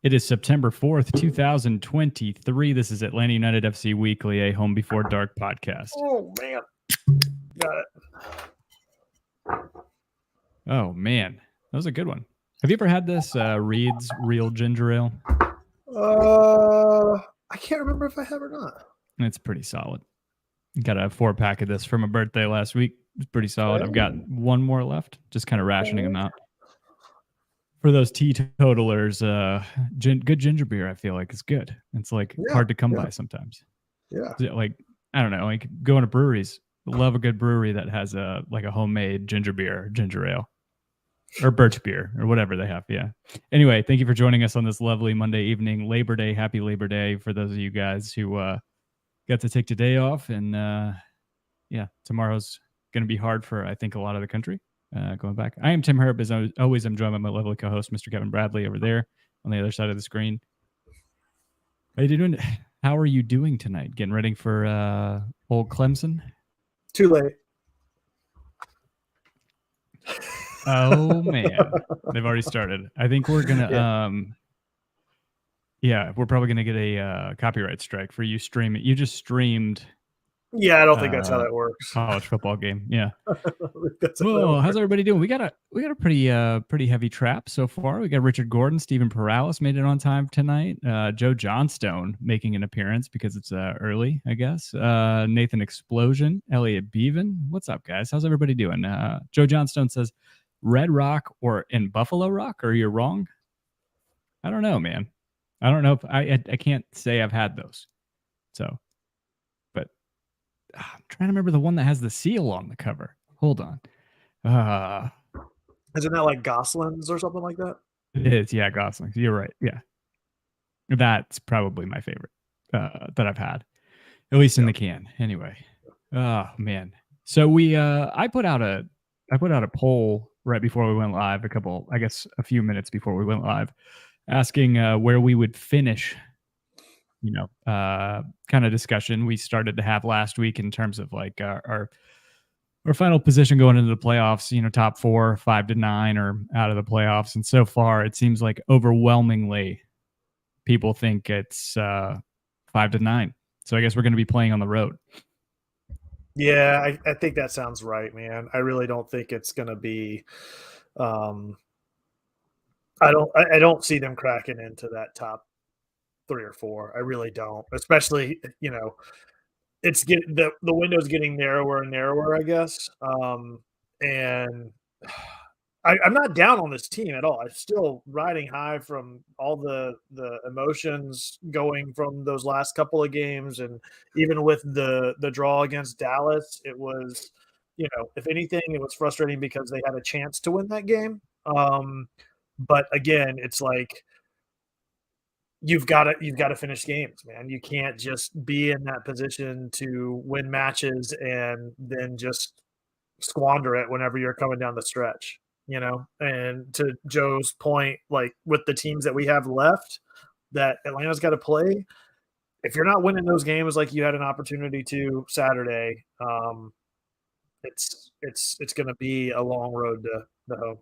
It is September 4th, 2023. This is Atlanta United FC Weekly, a Home Before Dark podcast. Oh, man. Got it. Oh, man. That was a good one. Have you ever had this Reed's Real Ginger Ale? I can't remember if I have or not. It's pretty solid. Got a 4-pack of this for my birthday last week. It's pretty solid. I've got one more left, just kind of rationing them out. For those teetotalers, good ginger beer, I feel like is good. It's like hard to come by sometimes. Yeah. Like, I don't know, like going to breweries. Love a good brewery that has a homemade ginger beer, ginger ale, or birch beer, or whatever they have. Yeah. Anyway, thank you for joining us on this lovely Monday evening, Labor Day. Happy Labor Day for those of you guys who got to take today off. And yeah, tomorrow's going to be hard for, I think, a lot of the country. Going back, I am Tim Herb. As always, I'm joined by my lovely co-host, Mr. Kevin Bradley, over there on the other side of the screen. How are you doing tonight? Getting ready for old Clemson? Too late. Oh man, they've already started. I think we're gonna we're probably gonna get a copyright strike for you streaming. You just streamed. Yeah, I don't think that's how that works. College football game. Yeah. Well, how's everybody doing? We got a pretty heavy trap so far. We got Richard Gordon, Stephen Perales made it on time tonight. Joe Johnstone making an appearance because it's early, I guess. Nathan Explosion, Elliot Beaven. What's up, guys? How's everybody doing? Joe Johnstone says Red Rock or in Buffalo Rock, or you're wrong. I don't know, man. I don't know if I can't say I've had those. So. I'm trying to remember the one that has the seal on the cover. Hold on. Isn't that like Gosling's or something like that? It is, yeah, Gosling's. You're right. Yeah. That's probably my favorite that I've had. At least in the can. Anyway. Oh man. So I put out a poll right before we went live, a few minutes before we went live, asking where we would finish kind of discussion we started to have last week in terms of like our final position going into the playoffs, top 4, 5 to 9 or out of the playoffs. And so far it seems like overwhelmingly people think it's 5 to 9. So I guess we're going to be playing on the road. Yeah, I think that sounds right, man. I really don't think it's going to be I don't see them cracking into that top 3 or 4. I really don't. Especially, it's the window's getting narrower and narrower, I guess. And I'm not down on this team at all. I'm still riding high from all the emotions going from those last couple of games, and even with the draw against Dallas, it was, if anything, it was frustrating because they had a chance to win that game. But again, it's like you've got to finish games, man. You can't just be in that position to win matches and then just squander it whenever you're coming down the stretch, And to Joe's point, like with the teams that we have left that Atlanta's got to play, if you're not winning those games like you had an opportunity to Saturday, it's going to be a long road to home.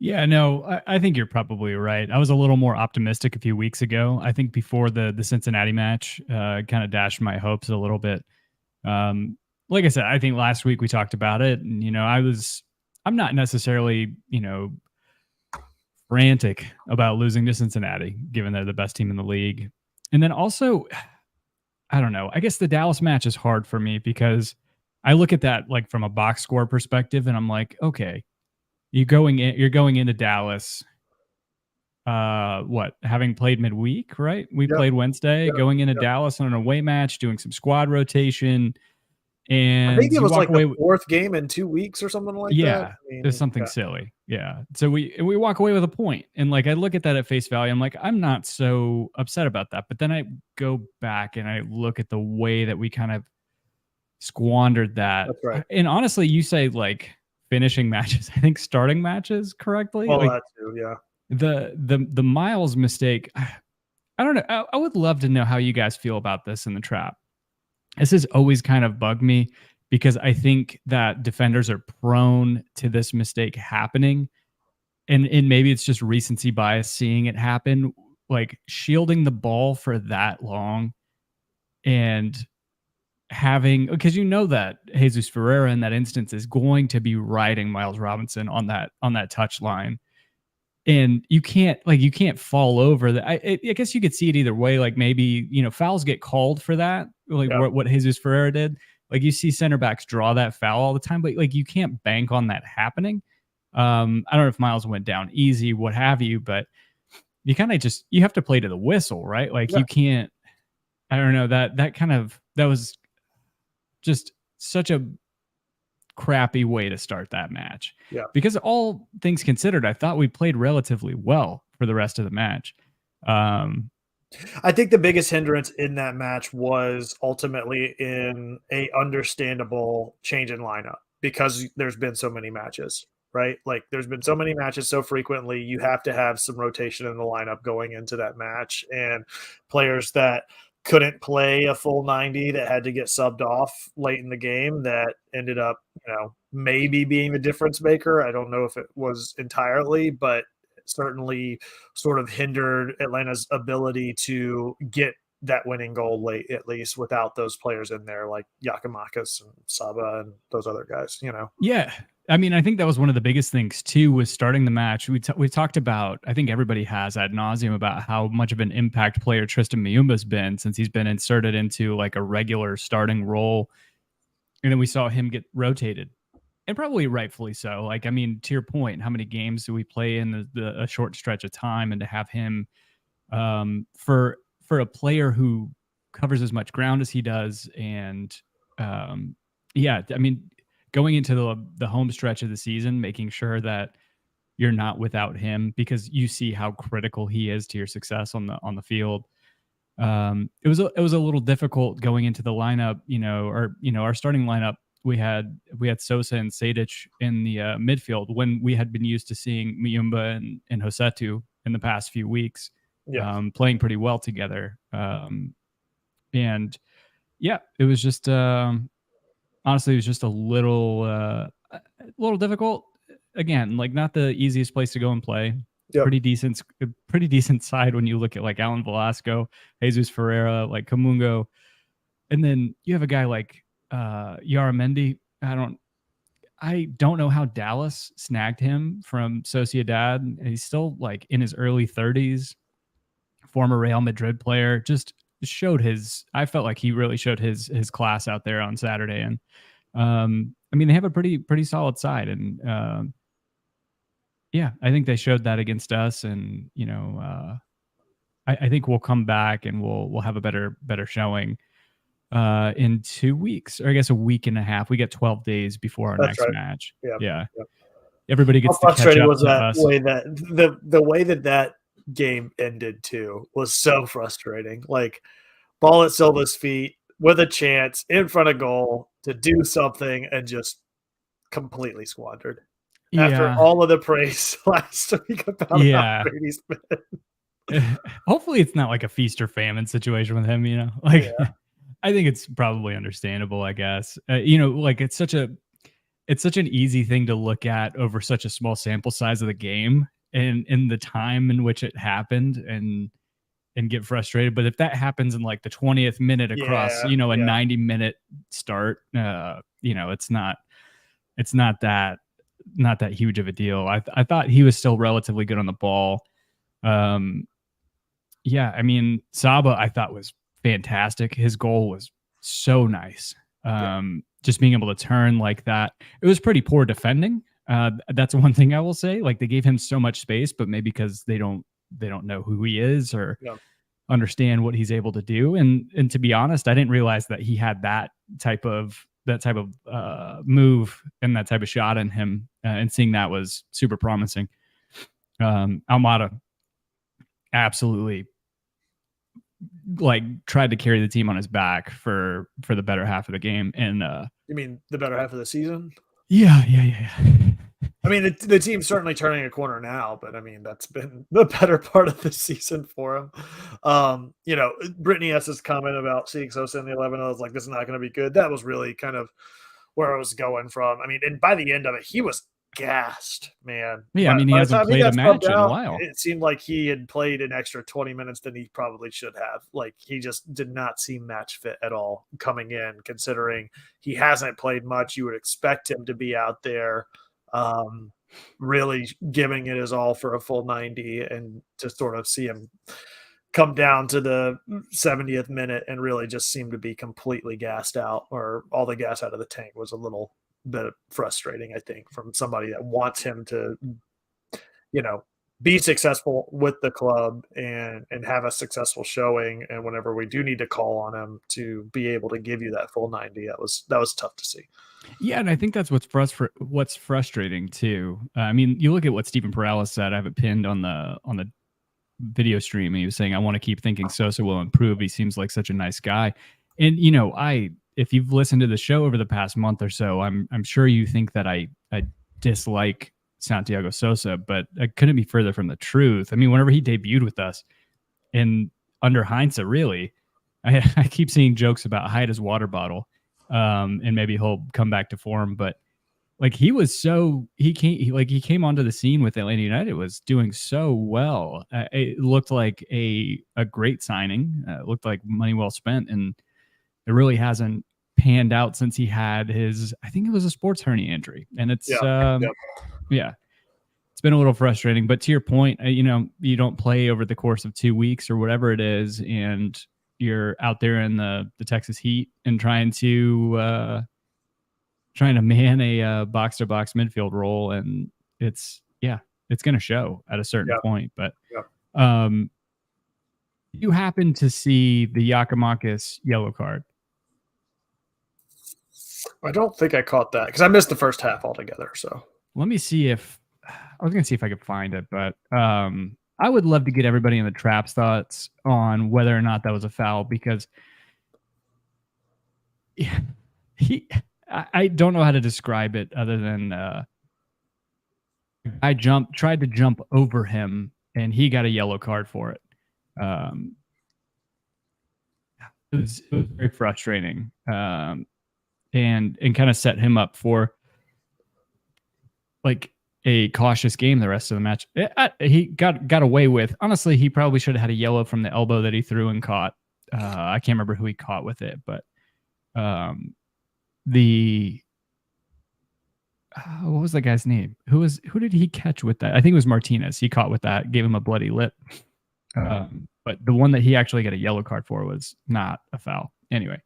Yeah, no, I think you're probably right. I was a little more optimistic a few weeks ago. I think before the Cincinnati match kind of dashed my hopes a little bit. Like I said, I think last week we talked about it, and I'm not necessarily frantic about losing to Cincinnati, given they're the best team in the league. And then also, I don't know. I guess the Dallas match is hard for me because I look at that like from a box score perspective, and I'm like, okay. You're going into Dallas, having played midweek, right? We played Wednesday, going into Dallas on an away match, doing some squad rotation. And I think it was like the 4th game in 2 weeks or something like that. Yeah, there's something silly. Yeah. So we walk away with a point. And like I look at that at face value, I'm like, I'm not so upset about that. But then I go back and I look at the way that we kind of squandered that. That's right. And honestly, you say like finishing matches, I think starting matches correctly. Well, that too, yeah. The Miles mistake, I don't know. I would love to know how you guys feel about this in the trap. This has always kind of bugged me because I think that defenders are prone to this mistake happening and maybe it's just recency bias seeing it happen, like shielding the ball for that long and having, because you know that Jesus Ferreira in that instance is going to be riding Miles Robinson on that touch line. And you can't fall over that. I guess you could see it either way. Like maybe, fouls get called for that, like what Jesus Ferreira did. Like you see center backs draw that foul all the time, but like you can't bank on that happening. I don't know if Miles went down easy, what have you, but you kind of you have to play to the whistle, right? Like you can't. I don't know, that was just such a crappy way to start that match. Yeah. Because all things considered, I thought we played relatively well for the rest of the match. I think the biggest hindrance in that match was ultimately in a understandable change in lineup, because there's been so many matches, right? Like there's been so many matches so frequently, you have to have some rotation in the lineup going into that match, and players that couldn't play a full 90 that had to get subbed off late in the game that ended up, maybe being the difference maker. I don't know if it was entirely, but certainly sort of hindered Atlanta's ability to get that winning goal late, at least without those players in there like Giakoumakis and Saba and those other guys, Yeah. I mean, I think that was one of the biggest things too, was starting the match. We talked about, I think everybody has ad nauseum about how much of an impact player Tristan Muyumba's been since he's been inserted into like a regular starting role. And then we saw him get rotated, and probably rightfully so. Like, I mean, to your point, how many games do we play in a short stretch of time, and to have him for a player who covers as much ground as he does. And I mean, going into the home stretch of the season, making sure that you're not without him, because you see how critical he is to your success on the field. It was a little difficult going into the lineup, our starting lineup. We had Sosa and Sejdic in the midfield, when we had been used to seeing Muyumba and Josetu in the past few weeks, playing pretty well together. And it was just honestly, it was just a little difficult. Again, like not the easiest place to go and play. Yep. Pretty decent side when you look at like Alan Velasco, Jesus Ferreira, like Kamungo, and then you have a guy like Yaramendi. I don't know how Dallas snagged him from Sociedad. He's still like in his early 30s, former Real Madrid player. Just showed I felt like he really showed his class out there on Saturday. And I mean, they have a pretty solid side, and I think they showed that against us. And I think we'll come back and we'll have a better showing in 2 weeks, or I guess a week and a half. We get 12 days before our next match. Yeah. Everybody gets to catch up was to that us. Way that the way that game ended too was so frustrating. Like, ball at Silva's feet with a chance in front of goal to do something, and just completely squandered. After all of the praise last week about how great he's been. Hopefully it's not like a feast or famine situation with him, I think it's probably understandable, I guess. Like it's such an easy thing to look at over such a small sample size of the game, and in the time in which it happened, and get frustrated. But if that happens in like the 20th minute across, a 90-minute start, it's not that huge of a deal. I thought he was still relatively good on the ball. I mean, Saba I thought was fantastic. His goal was so nice. Just being able to turn like that. It was pretty poor defending. That's one thing I will say. Like, they gave him so much space, but maybe because they don't know who he is, or understand what he's able to do. And to be honest, I didn't realize that he had that type of move and that type of shot in him. And seeing that was super promising. Almada absolutely like tried to carry the team on his back for the better half of the game. And you mean the better half of the season? Yeah. I mean, the team's certainly turning a corner now, but I mean, that's been the better part of the season for him. Brittany S.'s comment about seeing Sosa in the 11, I was like, this is not going to be good. That was really kind of where I was going from. I mean, and by the end of it, he was gassed, man. Yeah, I mean, he By the hasn't time he played a got match subbed in a out, while. it seemed like he had played an extra 20 minutes than he probably should have. Like, he just did not seem match fit at all coming in, considering he hasn't played much. You would expect him to be out there, really giving it his all for a full 90, and to sort of see him come down to the 70th minute and really just seem to be completely gassed out, or all the gas out of the tank, was a little bit frustrating, I think, from somebody that wants him to, be successful with the club and have a successful showing. And whenever we do need to call on him to be able to give you that full 90, that was tough to see. Yeah, and I think that's what's frustrating too. I mean, you look at what Stephen Perales said. I have it pinned on the video stream, and he was saying, "I want to keep thinking Sosa will improve. He seems like such a nice guy." And if you've listened to the show over the past month or so, I'm sure you think that I dislike Santiago Sosa, but I couldn't be further from the truth. I mean, whenever he debuted with us, and under Heinze, really, I keep seeing jokes about hide his water bottle, and maybe he'll come back to form. But like, he came onto the scene with Atlanta United, was doing so well. It looked like a great signing. It looked like money well spent, and it really hasn't panned out since he had his, I think it was a sports hernia injury. And it's, yeah, it's been a little frustrating. But to your point, you don't play over the course of 2 weeks or whatever it is, and you're out there in the Texas heat and trying to man a box-to-box midfield role, and it's going to show at a certain point. But you happen to see the Giakoumakis yellow card? I don't think I caught that because I missed the first half altogether. So let me see if I was going to see if I could find it, but I would love to get everybody in the Trap's thoughts on whether or not that was a foul, because I don't know how to describe it other than I tried to jump over him, and he got a yellow card for it. It was very frustrating, and kind of set him up for like a cautious game the rest of the match. He got away with. Honestly, he probably should have had a yellow from the elbow that he threw and caught. I can't remember who he caught with it, but what was the guy's name? Who did he catch with that? I think it was Martinez. He caught with that, gave him a bloody lip. But the one that he actually got a yellow card for was not a foul. Anyway,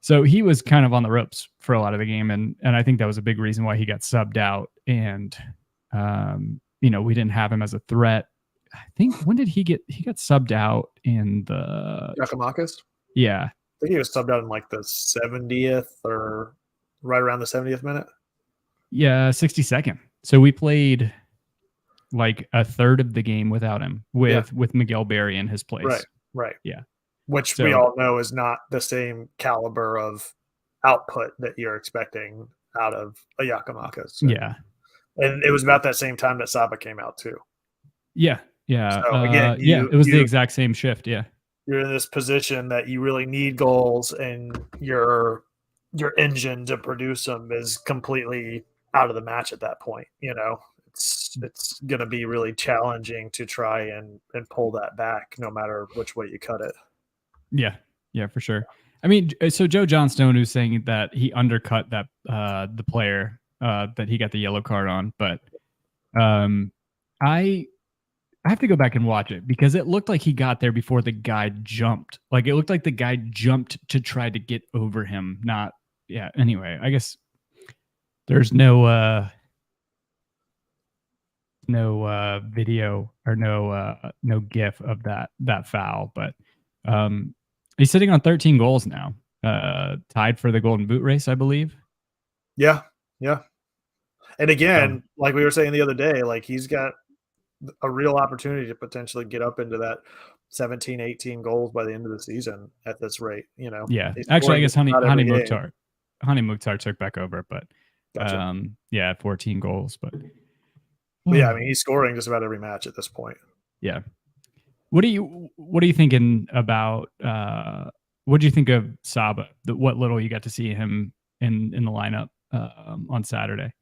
so he was kind of on the ropes for a lot of the game, and I think that was a big reason why he got subbed out. And we didn't have him as a threat. I think when did he got subbed out in the Giakoumakis? Yeah. I think he was subbed out in like the 70th or right around the 70th minute. Yeah, 62nd. So we played like a third of the game without him, with Miguel Berry in his place. Right. Yeah. Which we all know is not the same caliber of output that you're expecting out of a Giakoumakis. Yeah. And it was about that same time that Saba came out too. Yeah. Yeah. So again, it was the exact same shift. Yeah. You're in this position that you really need goals, and your engine to produce them is completely out of the match at that point. It's going to be really challenging to try and pull that back, no matter which way you cut it. Yeah, for sure. I mean, so Joe Johnstone, who's saying that he undercut that the player that he got the yellow card on, but I have to go back and watch it, because it looked like he got there before the guy jumped. Like, it looked like the guy jumped to try to get over him. Anyway, I guess there's no video or no GIF of that foul, but he's sitting on 13 goals now, tied for the Golden Boot race, I believe. Yeah. And again, like we were saying the other day, like, he's got a real opportunity to potentially get up into that 17, 18 goals by the end of the season at this rate. Yeah, actually, I guess Hani Mukhtar took back over, but gotcha. 14 goals, but yeah, I mean, he's scoring just about every match at this point. Yeah. What are you thinking about? What do you think of Saba? What little you got to see him in the lineup on Saturday?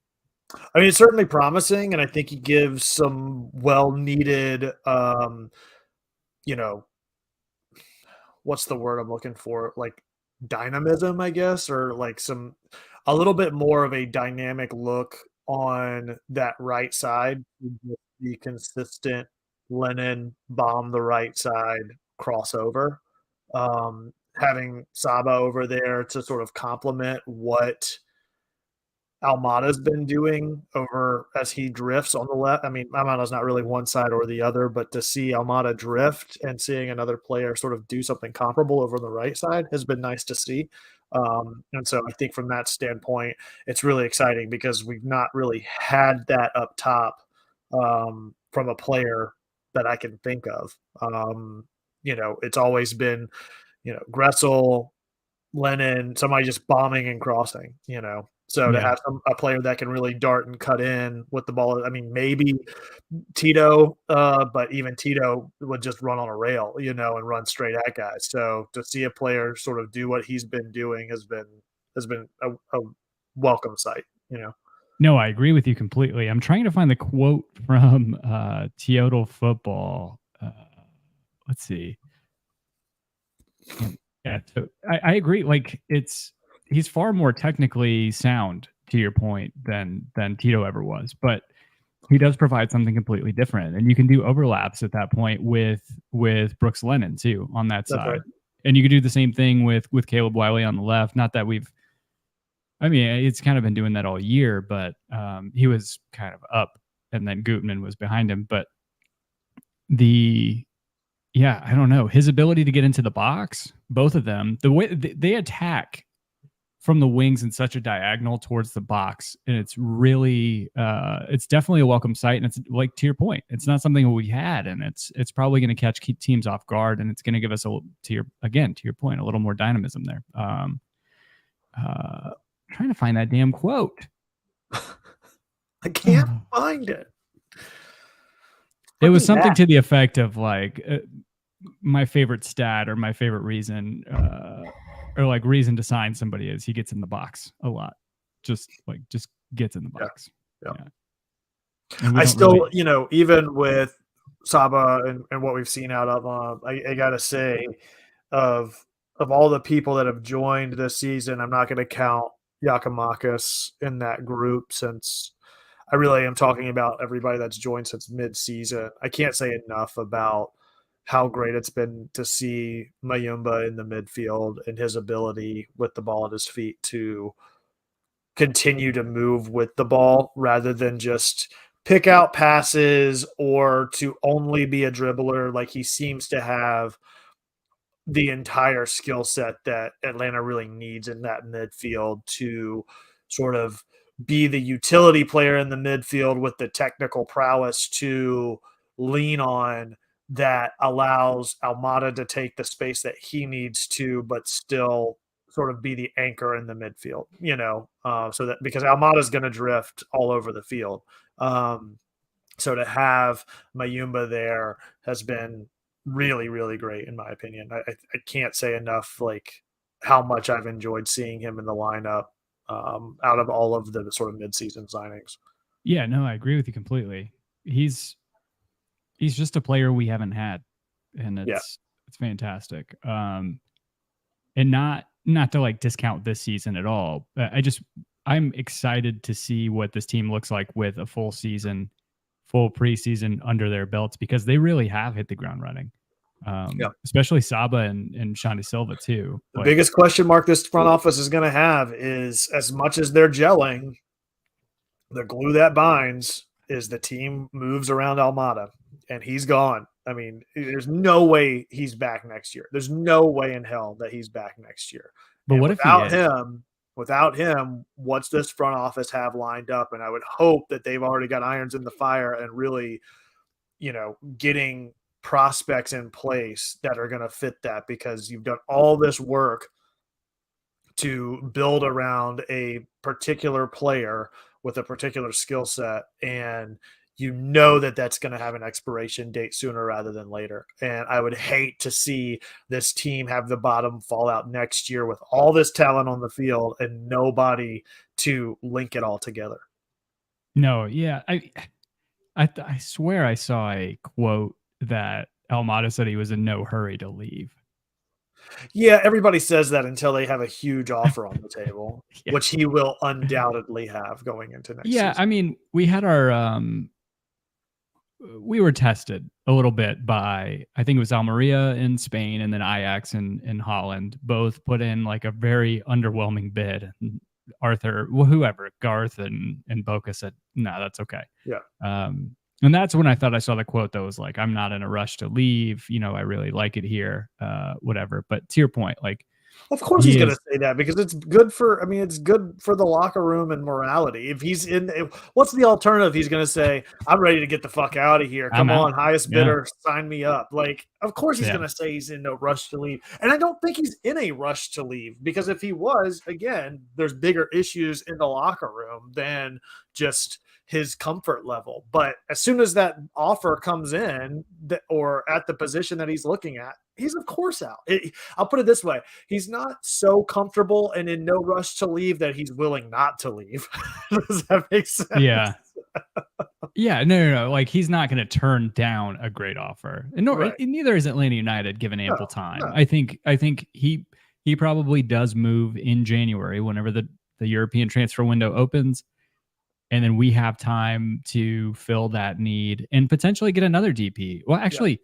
I mean, it's certainly promising, and I think he gives some well-needed, you know, what's the word I'm looking for? Like dynamism, I guess, or like a little bit more of a dynamic look on that right side. The consistent Lennon bomb the right side crossover. Having Saba over there to sort of complement what Almada's been doing over as he drifts on the left. I mean, Almada's not really one side or the other, but to see Almada drift and seeing another player sort of do something comparable over the right side has been nice to see. And so I think from that standpoint, it's really exciting because we've not really had that up top from a player that I can think of. It's always been, Gressel, Lennon, somebody just bombing and crossing, So to Yeah. have a player that can really dart and cut in with the ball, I mean, maybe Tito, but even Tito would just run on a rail, and run straight at guys. So to see a player sort of do what he's been doing has been a welcome sight. No, I agree with you completely. I'm trying to find the quote from Total Football. Let's see. Yeah, so I agree. Like he's far more technically sound, to your point, than Tito ever was, but he does provide something completely different, and you can do overlaps at that point with Brooks Lennon too on that That's side, right. and you could do the same thing with Caleb Wiley on the left. Not that I mean, it's kind of been doing that all year, but he was kind of up, and then Gutman was behind him. But I don't know, his ability to get into the box, both of them, the way they attack from the wings in such a diagonal towards the box, and it's really it's definitely a welcome sight. And it's like, to your point, it's not something we had, and it's probably going to catch teams off guard, and it's going to give us to your point, a little more dynamism there. Trying to find that damn quote. I can't find it. It was something to the effect of like my favorite stat or my favorite reason or like reason to sign somebody is he gets in the box a lot. Just gets in the box. Yeah. I still, even with Saba and what we've seen out of I got to say, of all the people that have joined this season, I'm not going to count Giakoumakis in that group, since I really am talking about everybody that's joined since mid-season. I can't say enough about how great it's been to see Mayumba in the midfield and his ability with the ball at his feet to continue to move with the ball rather than just pick out passes or to only be a dribbler. Like, he seems to have the entire skill set that Atlanta really needs in that midfield to sort of be the utility player in the midfield with the technical prowess to lean on, that allows Almada to take the space that he needs to, but still sort of be the anchor in the midfield, so that, because Almada is going to drift all over the field. So to have Mayumba there has been really, really great, in my opinion. I can't say enough, like, how much I've enjoyed seeing him in the lineup out of all of the sort of mid-season signings. Yeah, no, I agree with you completely. He's just a player we haven't had, and it's fantastic. And not to like discount this season at all. I'm excited to see what this team looks like with a full preseason under their belts, because they really have hit the ground running. Especially Saba and Xande Silva too. The biggest question mark this front office is going to have is, as much as they're gelling, the glue that binds is the team moves around Almada, and he's gone. I mean, there's no way he's back next year. There's no way in hell that he's back next year. But what if without him, what's this front office have lined up? And I would hope that they've already got irons in the fire and really, getting prospects in place that are going to fit that, because you've done all this work to build around a particular player with a particular skill set, and that's going to have an expiration date sooner rather than later. And I would hate to see this team have the bottom fall out next year with all this talent on the field and nobody to link it all together. No, yeah, I swear I saw a quote that Almada said he was in no hurry to leave. Yeah, everybody says that until they have a huge offer on the table, Yeah. which he will undoubtedly have going into next Yeah, season. I mean, we had our we were tested a little bit by, I think it was Almeria in Spain and then Ajax in Holland. Both put in like a very underwhelming bid. Arthur, whoever, Garth and Boca said, "No, that's okay." Yeah. And that's when I thought I saw the quote that was like, "I'm not in a rush to leave. You know, I really like it here. Whatever." But to your point, like Of course he's he gonna is, say that because it's good for, I mean, it's good for the locker room and morality. If he's in, what's the alternative? He's gonna say, "I'm ready to get the fuck out of here. I'm Come out. on, highest Yeah, bidder, sign me up." Like, of course he's yeah, gonna say he's in no rush to leave. And I don't think he's in a rush to leave because if he was, again, there's bigger issues in the locker room than just his comfort level. But as soon as that offer comes in, or at the position that he's looking at, he's of course out. I'll put it this way: he's not so comfortable and in no rush to leave that he's willing not to leave. Does that make sense? yeah. Yeah, no. Like he's not going to turn down a great offer, and nor Right. and neither is Atlanta United, given No, ample time. no. I think he probably does move in January whenever the European transfer window opens, and then we have time to fill that need and potentially get another DP. Well, Yeah. actually,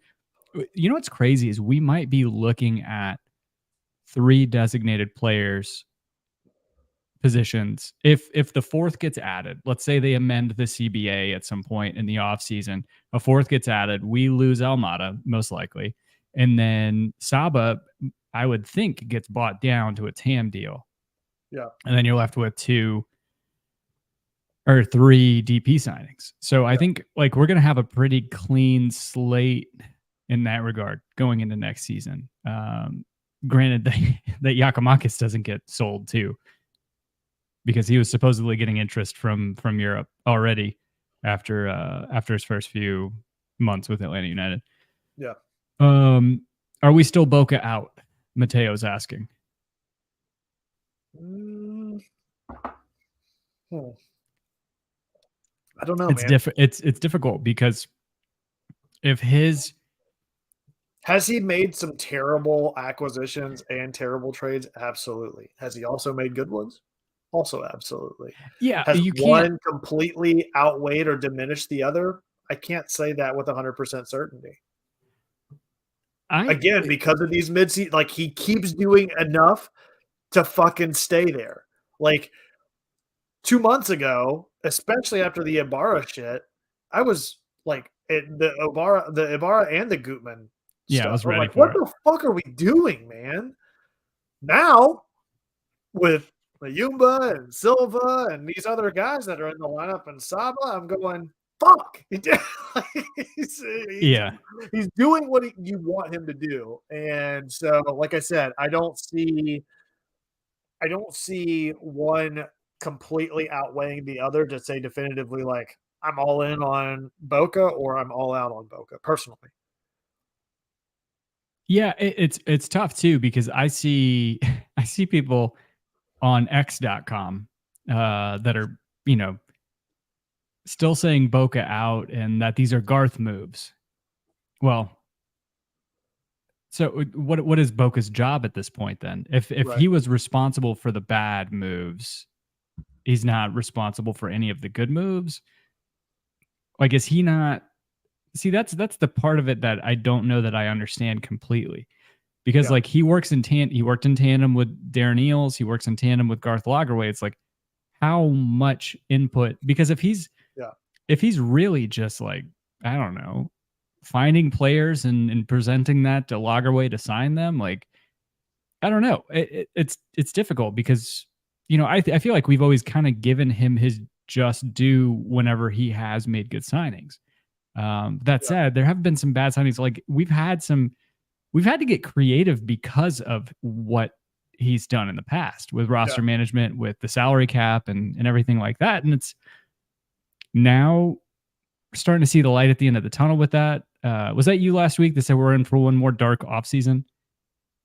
you know what's crazy is we might be looking at 3 designated players positions. If the fourth gets added, let's say they amend the CBA at some point in the offseason, a fourth gets added, we lose Almada, most likely. And then Saba, I would think, gets bought down to a TAM deal. Yeah. And then you're left with 2 or 3 DP signings. So I Yeah. think like we're gonna have a pretty clean slate in that regard going into next season. Granted that Yakimakis doesn't get sold too, because he was supposedly getting interest from Europe already after his first few months with Atlanta United. Yeah. Are we still Boca out? Mateo's asking. Mm, hmm. I don't know, It's man. it's difficult because if his Has he made some terrible acquisitions and terrible trades? Absolutely. Has he also made good ones? Also, absolutely. yeah, Has you can't one completely outweighed or diminished the other? I can't say that with 100% certainty. I Again, because of these mid-season, like he keeps doing enough to fucking stay there. Like 2 months ago, especially after the Ibarra shit, I was like, the Ibarra and the Gutman yeah, I stuff. was I'm ready like, what for it. the fuck are we doing, man? Now with Mayumba and Silva and these other guys that are in the lineup and Saba, I'm going, fuck. he's, he's, Yeah. he's doing what you want him to do. And so, like I said, I don't see one completely outweighing the other to say definitively like I'm all in on Boca or I'm all out on Boca personally. Yeah, it's tough too because I see I see people on X.com that are, you know, still saying Boca out and that these are Garth moves. Well, so what is Boca's job at this point then? If Right. he was responsible for the bad moves, he's not responsible for any of the good moves. Like, is he not? See, that's the part of it that I don't know that I understand completely. Because Yeah. like he works in he worked in tandem with Darren Eales, he works in tandem with Garth Lagerwey. It's like how much input? Because Yeah. if he's really just like, I don't know, finding players and presenting that to Lagerwey to sign them, like I don't know. It's difficult because you know I feel like we've always kind of given him his just due whenever he has made good signings. That Yeah. said, there have been some bad signings. Like we've had to get creative because of what he's done in the past with Yeah. roster management, with the salary cap and everything like that. And it's now starting to see the light at the end of the tunnel with that. Was that you last week that said we're in for one more dark offseason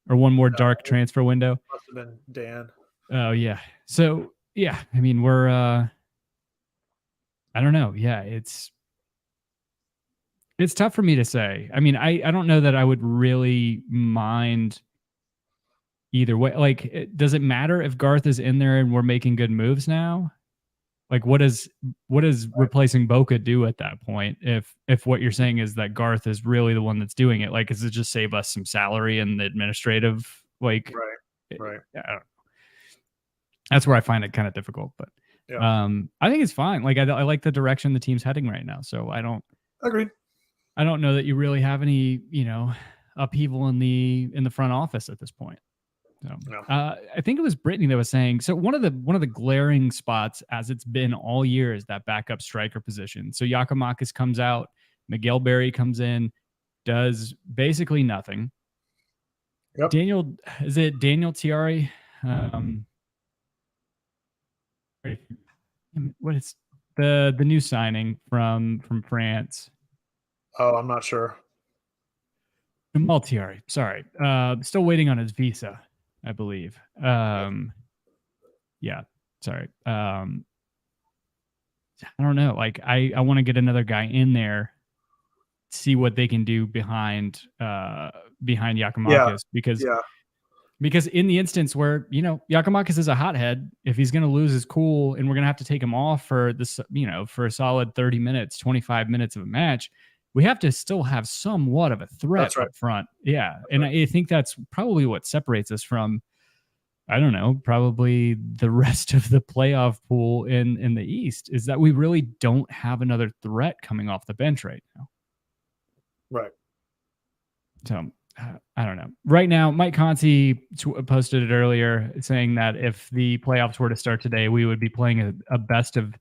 or one more dark transfer window? Must have been Dan. Oh yeah. So yeah, I mean we're I don't know. Yeah, it's tough for me to say. I mean, I don't know that I would really mind either way. Like, does it matter if Garth is in there and we're making good moves now? Like, what does replacing Boca do at that point? If what you're saying is that Garth is really the one that's doing it, like, does it just save us some salary and the administrative? Like, Right. I don't know. That's where I find it kind of difficult, but Yeah. I think it's fine. Like, I like the direction the team's heading right now, so Agreed. I don't know that you really have any, upheaval in the front office at this point. So, No. I think it was Brittany that was saying. So one of the glaring spots, as it's been all year, is that backup striker position. So Giakoumakis comes out, Miguel Berry comes in, does basically nothing. Yep. Daniel Tiari? What is the new signing from France? Oh, I'm not sure. Jamal Tiari. Sorry, still waiting on his visa, I believe. Yeah, sorry. I don't know. Like, I want to get another guy in there, see what they can do behind Giakoumakis, because in the instance where Giakoumakis is a hothead, if he's going to lose his cool and we're going to have to take him off for this, for a solid 30 minutes, 25 minutes of a match, we have to still have somewhat of a threat up front. Yeah, and I think that's probably what separates us from, I don't know, probably the rest of the playoff pool in the East, is that we really don't have another threat coming off the bench right now. Right. So I don't know. Right now, Mike Conti posted it earlier saying that if the playoffs were to start today, we would be playing a best of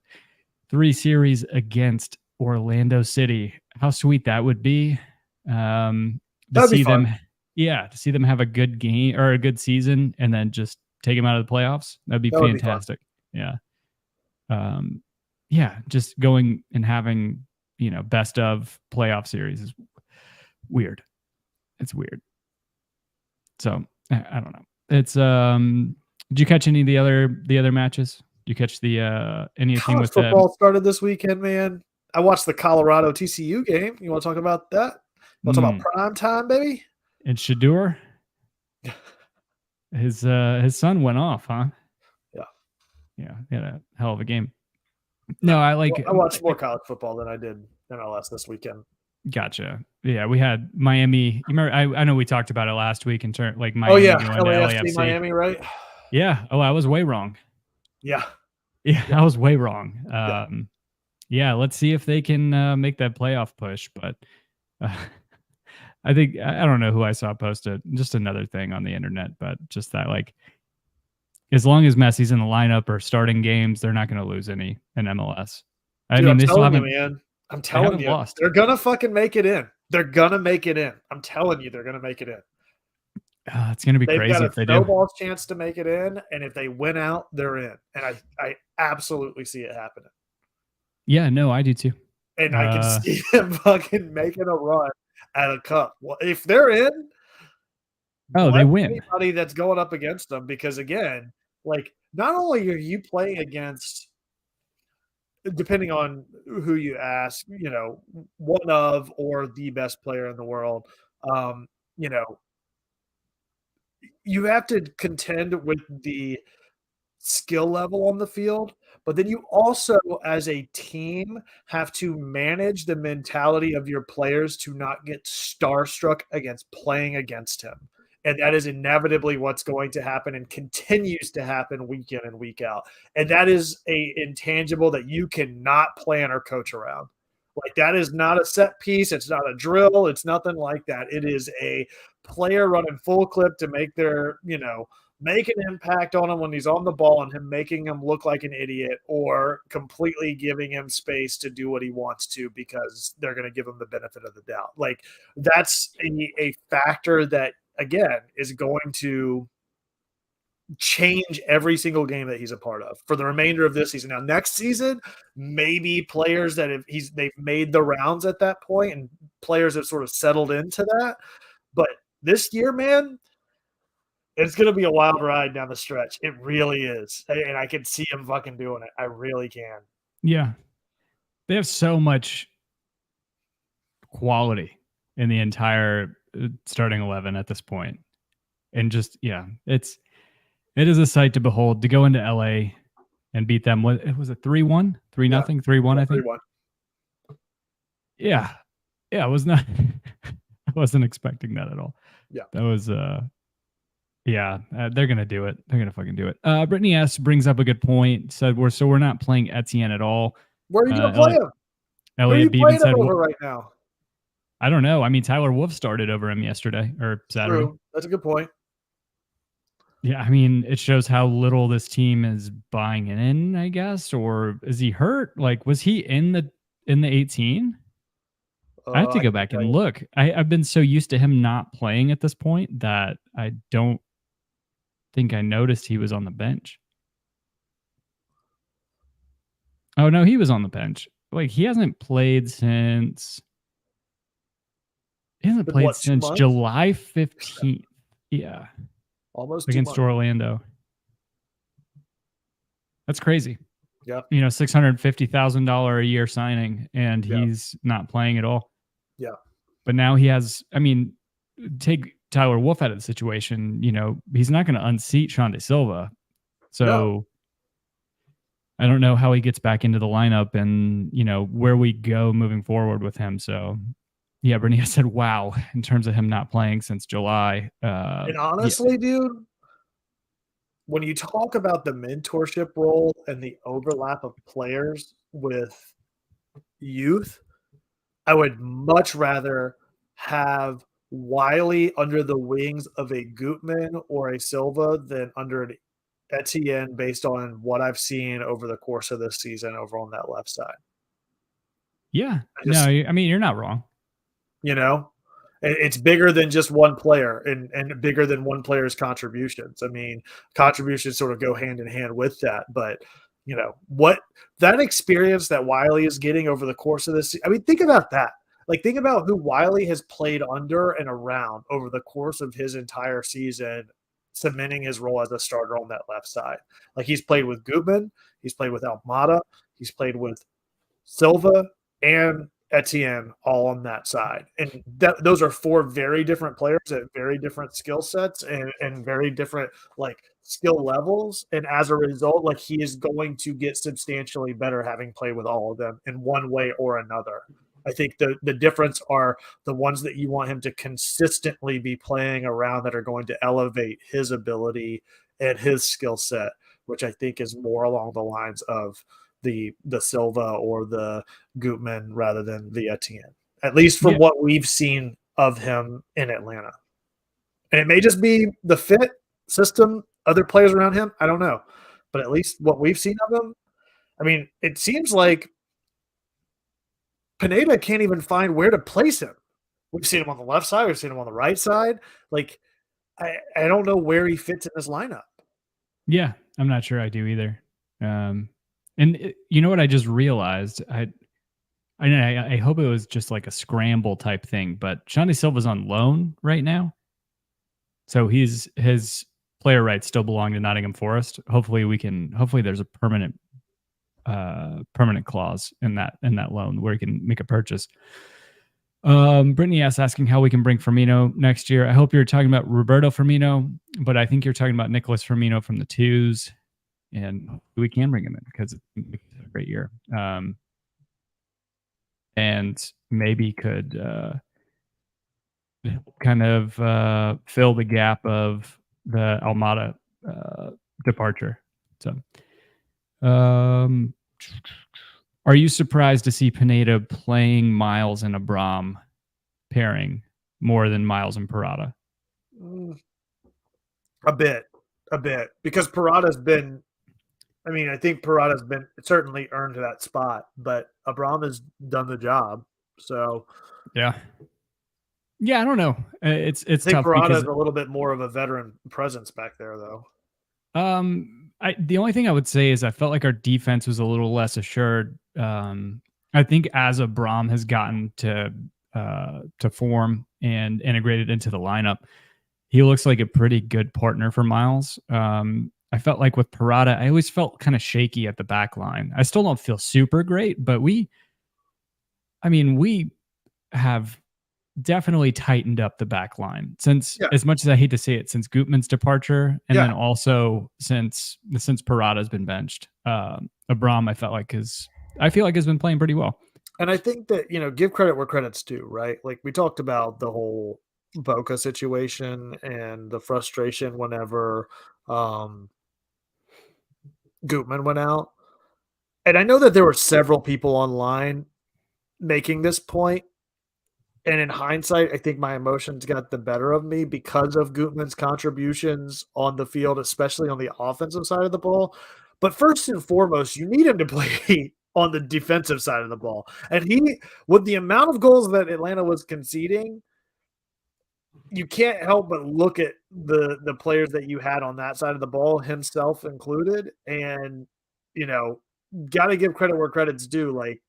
3 series against Orlando City. How sweet that would be. To see them, to see them have a good game or a good season and then just take them out of the playoffs. That'd be fantastic. Yeah. Just going and having, best of playoff series is weird. It's weird. So I don't know. It's did you catch any of the other matches? Did you catch the anything with football started this weekend, man? I watched the Colorado TCU game. You want to talk about that? You want to talk about prime time, baby? And Shedeur, his son went off, huh? Yeah, he had a hell of a game. No, I watched more college football than I did MLS this weekend. Gotcha. Yeah, we had Miami. You remember? I know we talked about it last week in turn, like Miami going to LAFC. Miami, right? Yeah. Oh, I was way wrong. Yeah, I was way wrong. Yeah, let's see if they can make that playoff push. But I think I don't know who I saw posted just another thing on the internet, but just that, like, as long as Messi's in the lineup or starting games, they're not going to lose any in MLS. Dude, I mean, they still haven't. Man. I'm telling you, lost. They're gonna fucking make it in. They're gonna make it in. I'm telling you, they're gonna make it in. It's gonna be crazy if they do. They've got a snowball's chance to make it in, and if they win out, they're in. And I absolutely see it happening. Yeah, no, I do too. And I can see them fucking making a run at a cup. Well, if they're in, they win. Anybody that's going up against them, because again, like, not only are you playing against, depending on who you ask, one of or the best player in the world, you have to contend with the skill level on the field, but then you also, as a team, have to manage the mentality of your players to not get starstruck against playing against him. And that is inevitably what's going to happen and continues to happen week in and week out. And that is a intangible that you cannot plan or coach around. Like, that is not a set piece. It's not a drill. It's nothing like that. It is a player running full clip to make their, make an impact on him when he's on the ball and him making him look like an idiot, or completely giving him space to do what he wants to because they're going to give him the benefit of the doubt. Like, that's a factor that, again, is going to change every single game that he's a part of for the remainder of this season. Now, next season, maybe players that they've made the rounds at that point and players have sort of settled into that. But this year, man, it's going to be a wild ride down the stretch. It really is. And I can see him fucking doing it. I really can. Yeah. they have so much quality in the entire starting 11 at this point. And just, yeah, it is a sight to behold to go into LA and beat them. What it was a 3-1, 3-0, 3-1, I think. 3-1. Yeah. Yeah, it was not I wasn't expecting that at all. Yeah. That was they're gonna do it. They're gonna fucking do it. Brittany S brings up a good point. Said we're not playing Etienne at all. Where are you gonna play him? Elliot Beaven said over right now. I don't know. I mean, Tyler Wolf started over him yesterday or Saturday. True. That's a good point. Yeah, I mean, it shows how little this team is buying in, I guess. Or is he hurt? Like, was he in the 18? I have to go back and look. I've been so used to him not playing at this point that I don't think I noticed he was on the bench. Oh no, he was on the bench. Like he hasn't played since. He hasn't played since July 15th. Yeah. Almost against Orlando. That's crazy. Yeah. You know, $650,000 a year signing, and he's not playing at all. Yeah. But now he has, I mean, take Tyler Wolf out of the situation, you know, he's not going to unseat Sean De Silva. So I don't know how he gets back into the lineup and, you know, where we go moving forward with him. So yeah, Bernier said, wow, in terms of him not playing since July. And honestly, dude, when you talk about the mentorship role and the overlap of players with youth, I would much rather have Wiley under the wings of a Gutman or a Silva than under an Etienne based on what I've seen over the course of this season over on that left side. Yeah. I mean, you're not wrong. You know, it's bigger than just one player and bigger than one player's contributions. I mean, contributions sort of go hand in hand with that. But, you know, what that experience that Wiley is getting over the course of this, I mean, think about that. Like, think about who Wiley has played under and around over the course of his entire season, cementing his role as a starter on that left side. Like, he's played with Gutman, he's played with Almada, he's played with Silva and Etienne all on that side. And those are four very different players at very different skill sets and very different like skill levels. And as a result, like he is going to get substantially better having played with all of them in one way or another. I think the difference are the ones that you want him to consistently be playing around that are going to elevate his ability and his skill set, which I think is more along the lines of the Silva or the Gutman rather than the Etienne, at least from what we've seen of him in Atlanta. And it may just be the fit system, other players around him. I don't know. But at least what we've seen of him, I mean, it seems like Pineda can't even find where to place him. We've seen him on the left side. We've seen him on the right side. Like, I don't know where he fits in this lineup. Yeah, I'm not sure I do either. And you know what I just realized? I hope it was just like a scramble type thing, but Sean De Silva's on loan right now. So his player rights still belong to Nottingham Forest. Hopefully there's a permanent clause in that loan where he can make a purchase. Brittany S asking how we can bring Firmino next year. I hope you're talking about Roberto Firmino, but I think you're talking about Nicholas Firmino from the twos. And we can bring him in because it's a great year. And maybe could kind of fill the gap of the Almada departure. So, are you surprised to see Pineda playing Miles and Abram pairing more than Miles and Parada? A bit, because Parada's been. I mean, I think Parada's been certainly earned that spot, but Abram has done the job. So, yeah, I don't know. It's I think tough. Parada's a little bit more of a veteran presence back there, though. The only thing I would say is I felt like our defense was a little less assured. I think as Abram has gotten to form and integrated into the lineup, he looks like a pretty good partner for Miles. I felt like with Parada, I always felt kind of shaky at the back line. I still don't feel super great, but we I mean, we have definitely tightened up the back line since, Yeah. as much as I hate to say it, since Gutman's departure, and Yeah. then also since Parada's been benched. Abram, I feel like has been playing pretty well. And I think that, give credit where credit's due, right? Like we talked about the whole Boca situation and the frustration whenever Gutman went out. And I know that there were several people online making this point. And in hindsight, I think my emotions got the better of me because of Gutman's contributions on the field, especially on the offensive side of the ball. But first and foremost, you need him to play on the defensive side of the ball. And with the amount of goals that Atlanta was conceding, you can't help but look at the players that you had on that side of the ball, himself included, and got to give credit where credit's due. Like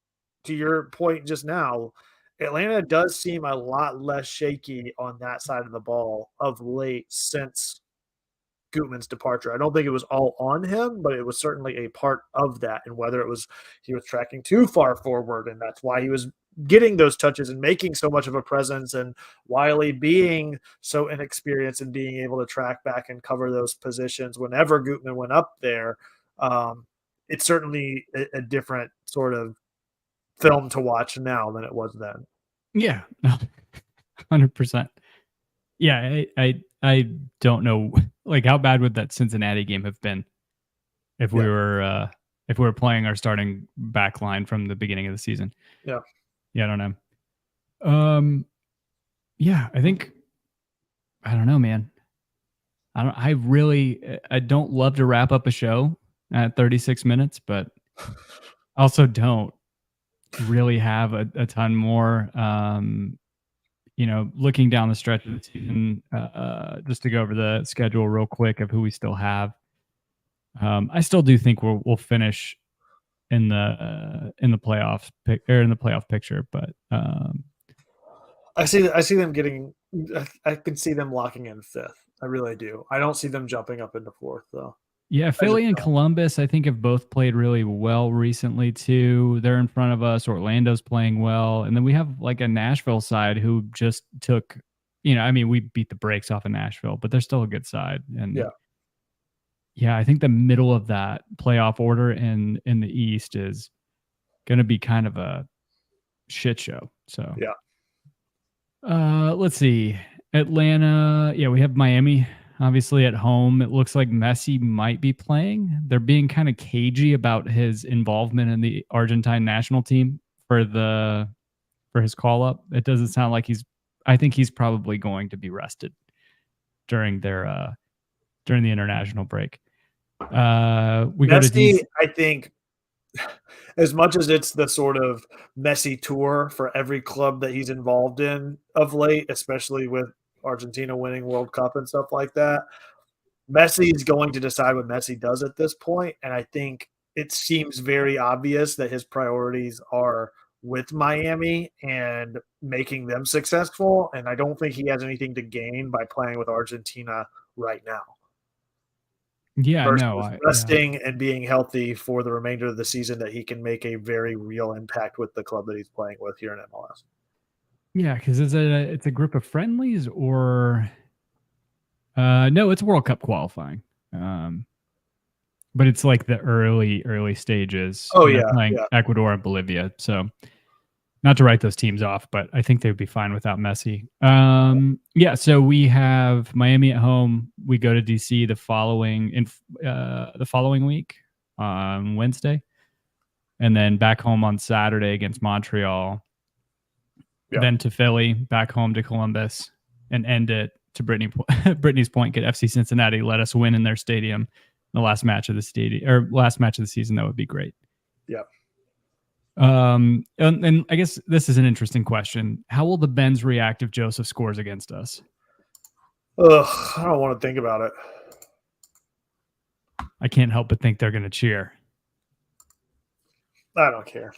to your point just now, Atlanta does seem a lot less shaky on that side of the ball of late since Gutman's departure. I don't think it was all on him, but it was certainly a part of that. And whether it was he was tracking too far forward, and that's why he was getting those touches and making so much of a presence, and Wiley being so inexperienced and being able to track back and cover those positions whenever Gutman went up there. It's certainly a different sort of film to watch now than it was then. Yeah, 100%. Yeah, I don't know, like how bad would that Cincinnati game have been if we were playing our starting back line from the beginning of the season. Yeah, I don't know. Yeah, I think I don't know, man. I don't love to wrap up a show at 36 minutes, but also don't really have a ton more. Looking down the stretch of the season, just to go over the schedule real quick of who we still have. I still do think we'll finish in the playoffs in the playoff picture, but I see them getting. I can see them locking in fifth. I really do. I don't see them jumping up into fourth though. Yeah, Philly and Columbus, I think, have both played really well recently too. They're in front of us. Orlando's playing well, and then we have like a Nashville side who just took. We beat the brakes off of Nashville, but they're still a good side. And yeah, I think the middle of that playoff order in the East is going to be kind of a shit show. So let's see, Atlanta. Yeah, we have Miami. Obviously at home, it looks like Messi might be playing. They're being kind of cagey about his involvement in the Argentine national team for his call up. It doesn't sound like I think he's probably going to be rested during the international break. We Messi, go to DC. I think as much as it's the sort of Messi tour for every club that he's involved in of late, especially with Argentina winning World Cup and stuff like that, Messi is going to decide what Messi does at this point. And I think it seems very obvious that his priorities are with Miami and making them successful. And I don't think he has anything to gain by playing with Argentina right now. Yeah, resting and being healthy for the remainder of the season, that he can make a very real impact with the club that he's playing with here in MLS. Yeah, because it's a group of friendlies, or no, it's World Cup qualifying. But it's like the early stages. Oh yeah, playing Ecuador and Bolivia. So not to write those teams off, but I think they would be fine without Messi. Yeah, so we have Miami at home. We go to DC the following week on Wednesday, and then back home on Saturday against Montreal. Then to Philly, back home to Columbus, and end it to Brittany's point. Get FC Cincinnati, let us win in their stadium, the last match of the season. That would be great. Yeah. And I guess this is an interesting question. How will the Bens react if Joseph scores against us? I don't want to think about it. I can't help but think they're going to cheer. I don't care.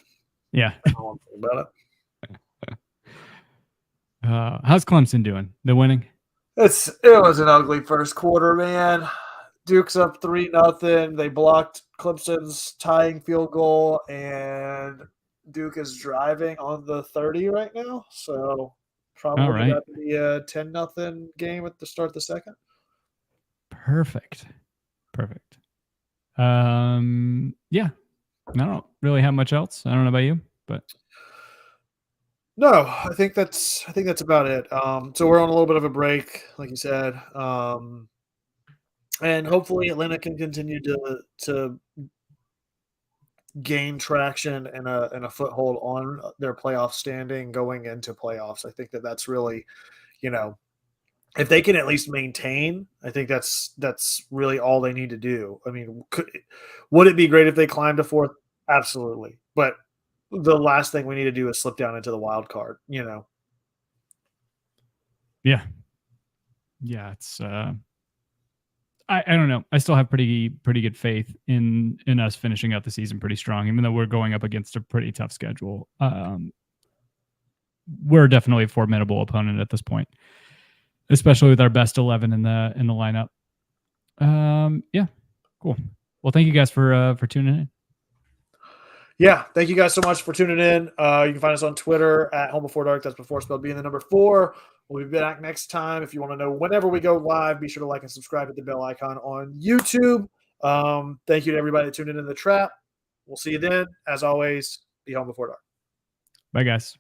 Yeah. I don't want to think about it. How's Clemson doing? They're winning? It was an ugly first quarter, man. Duke's up 3-0. They blocked Clemson's tying field goal, and Duke is driving on the 30 right now, so probably All right. about to be a 10-0 game at the start of the second. Perfect. Yeah. I don't really have much else. I don't know about you, but No, I think that's about it. So we're on a little bit of a break, like you said, and hopefully Atlanta can continue to gain traction and a foothold on their playoff standing going into playoffs. I think that's really, if they can at least maintain, I think that's really all they need to do. I mean, would it be great if they climbed to fourth? Absolutely, but the last thing we need to do is slip down into the wild card. yeah. It's I don't know. I still have pretty good faith in us finishing out the season pretty strong, even though we're going up against a pretty tough schedule. We're definitely a formidable opponent at this point, especially with our best 11 in the lineup. Yeah, cool. Well, thank you guys for tuning in. Yeah, thank you guys so much for tuning in. You can find us on Twitter at Home Before Dark. That's before spelled being the number 4. We'll be back next time. If you want to know whenever we go live, be sure to like and subscribe, hit the bell icon on YouTube. Thank you to everybody that tuned in the trap. We'll see you then. As always, be home before dark. Bye, guys.